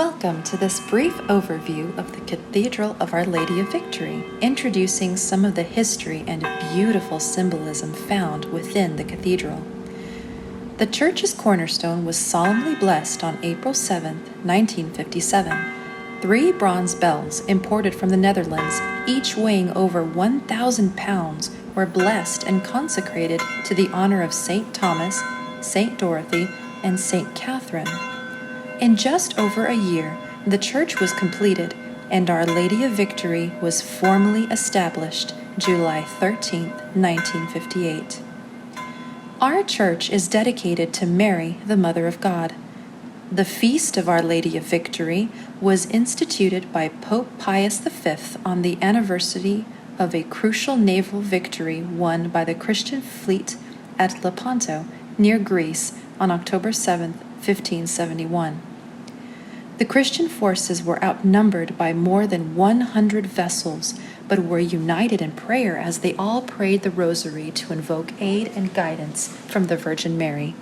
Welcome to this brief overview of the Cathedral of Our Lady of Victory, introducing some of the history and beautiful symbolism found within the cathedral. The church's cornerstone was solemnly blessed on April 7, 1957. 3 bronze bells, imported from the Netherlands, each weighing over 1,000 pounds, were blessed and consecrated to the honor of St. Thomas, St. Dorothy, and St. Catherine. In just over a year, the church was completed, and Our Lady of Victory was formally established July 13, 1958. Our church is dedicated to Mary, the Mother of God. The Feast of Our Lady of Victory was instituted by Pope Pius V on the anniversary of a crucial naval victory won by the Christian fleet at Lepanto, near Greece, on October 7, 1571. The Christian forces were outnumbered by more than 100 vessels, but were united in prayer as they all prayed the Rosary to invoke aid and guidance from the Virgin Mary.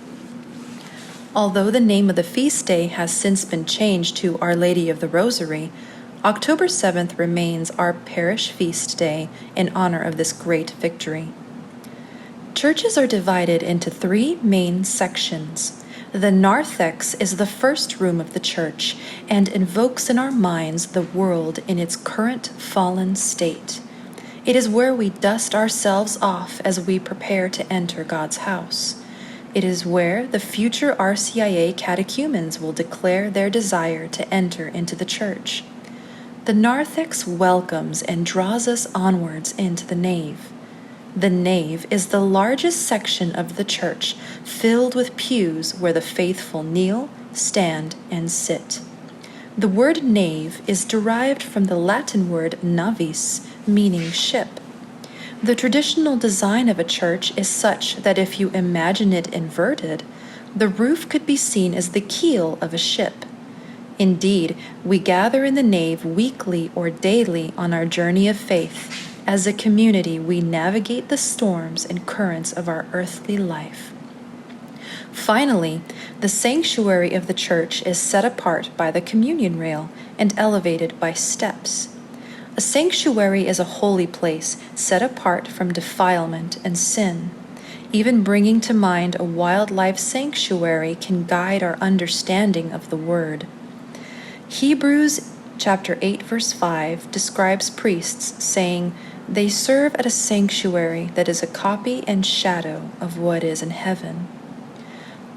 Although the name of the feast day has since been changed to Our Lady of the Rosary, October 7th remains our parish feast day in honor of this great victory. Churches are divided into 3 main sections. The narthex is the first room of the church and invokes in our minds the world in its current fallen state. It is where we dust ourselves off as we prepare to enter God's house. It is where the future RCIA catechumens will declare their desire to enter into the church. The narthex welcomes and draws us onwards into the nave. The nave is the largest section of the church, filled with pews where the faithful kneel, stand, and sit. The word nave is derived from the Latin word navis, meaning ship. The traditional design of a church is such that if you imagine it inverted, the roof could be seen as the keel of a ship. Indeed, we gather in the nave weekly or daily on our journey of faith. As a community, we navigate the storms and currents of our earthly life. Finally, the sanctuary of the church is set apart by the communion rail and elevated by steps. A sanctuary is a holy place set apart from defilement and sin. Even bringing to mind a wildlife sanctuary can guide our understanding of the word. Hebrews chapter 8, verse 5 describes priests saying, "They serve at a sanctuary that is a copy and shadow of what is in heaven."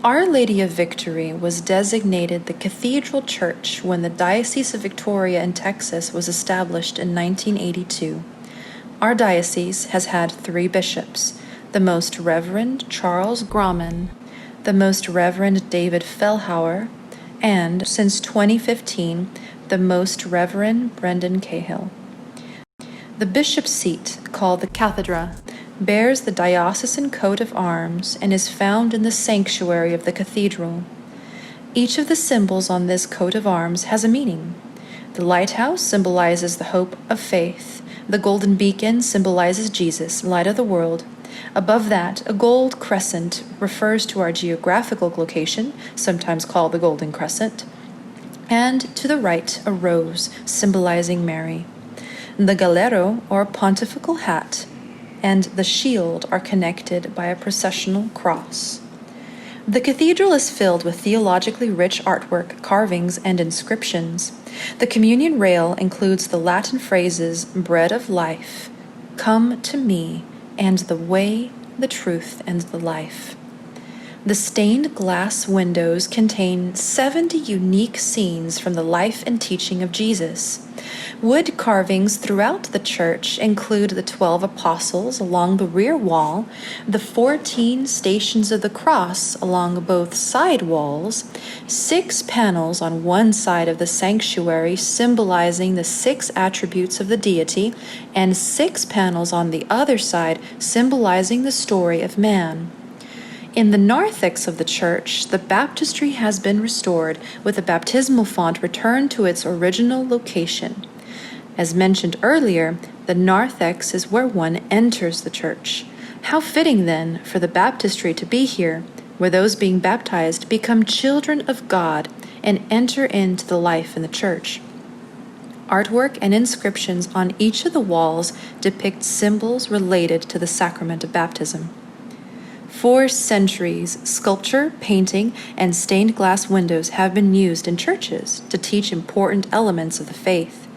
Our Lady of Victory was designated the Cathedral Church when the Diocese of Victoria in Texas was established in 1982. Our diocese has had 3 bishops, the Most Reverend Charles Grauman, the Most Reverend David Fellhauer, and, since 2015, the Most Reverend Brendan Cahill. The bishop's seat, called the Cathedral, bears the diocesan coat of arms and is found in the sanctuary of the cathedral. Each of the symbols on this coat of arms has a meaning. The lighthouse symbolizes the hope of faith. The golden beacon symbolizes Jesus, light of the world. Above that, a gold crescent refers to our geographical location, sometimes called the Golden Crescent. And to the right, a rose, symbolizing Mary. The galero, or pontifical hat, and the shield are connected by a processional cross. The cathedral is filled with theologically rich artwork, carvings, and inscriptions. The communion rail includes the Latin phrases, "Bread of life," "Come to me," and "the way, the truth, and the life." The stained glass windows contain 70 unique scenes from the life and teaching of Jesus. Wood carvings throughout the church include the 12 apostles along the rear wall, the 14 stations of the cross along both side walls, 6 panels on one side of the sanctuary symbolizing the 6 attributes of the deity, and 6 panels on the other side symbolizing the story of man. In the narthex of the church, the baptistry has been restored with the baptismal font returned to its original location. As mentioned earlier, the narthex is where one enters the church. How fitting, then, for the baptistry to be here, where those being baptized become children of God and enter into the life in the church. Artwork and inscriptions on each of the walls depict symbols related to the sacrament of baptism. For centuries, sculpture, painting, and stained glass windows have been used in churches to teach important elements of the faith.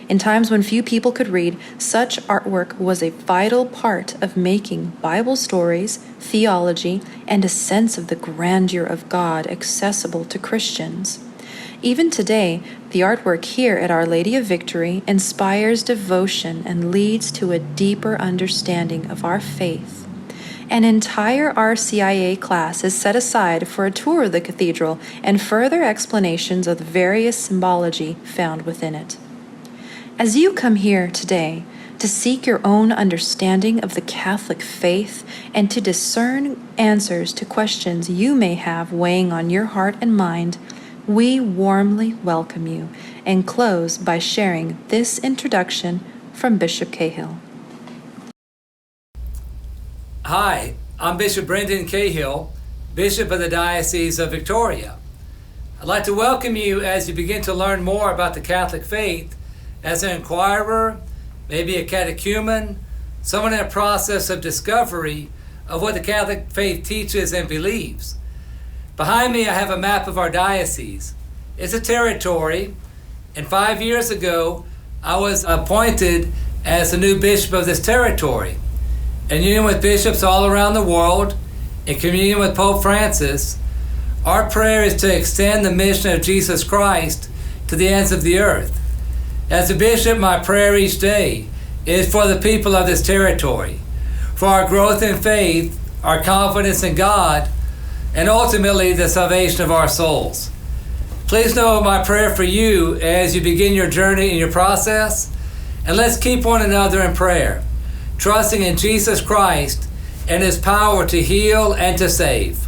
In times when few people could read, such artwork was a vital part of making Bible stories, theology, and a sense of the grandeur of God accessible to Christians. Even today, the artwork here at Our Lady of Victory inspires devotion and leads to a deeper understanding of our faith. An entire RCIA class is set aside for a tour of the cathedral and further explanations of the various symbology found within it. As you come here today to seek your own understanding of the Catholic faith and to discern answers to questions you may have weighing on your heart and mind, we warmly welcome you and close by sharing this introduction from Bishop Cahill. Hi, I'm Bishop Brendan Cahill, Bishop of the Diocese of Victoria. I'd like to welcome you as you begin to learn more about the Catholic faith as an inquirer, maybe a catechumen, someone in a process of discovery of what the Catholic faith teaches and believes. Behind me I have a map of our diocese. It's a territory, and 5 years ago I was appointed as the new bishop of this territory. In union with bishops all around the world, in communion with Pope Francis, our prayer is to extend the mission of Jesus Christ to the ends of the earth. As a bishop, my prayer each day is for the people of this territory, for our growth in faith, our confidence in God, and ultimately the salvation of our souls. Please know my prayer for you as you begin your journey in your process, and let's keep one another in prayer, trusting in Jesus Christ and His power to heal and to save.